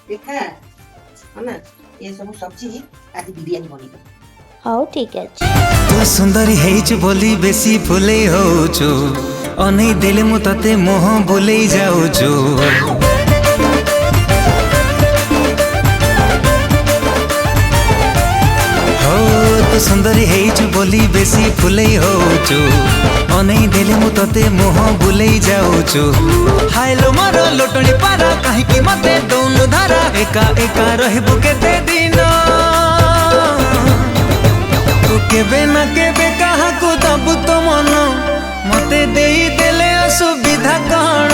देखा है ना, ये सब सब्जी आज बिरयानी बनेगा। हाँ ठीक है। तू सुंदरी हेच बोली बेसी फुले होचो अनै देले मु तते मोह बोले जाउचो। हो तू सुंदरी हेच बोली बेसी फुले होचो अनै देले मु तते मोह बोले जाउचो। हायलो मारो लोटणी पारा काहे कि मते दोनु धारा एका एका रहबो केते दिन केबे ना केबे कहा को दबु तो मन मते देई देले असुविधा कण।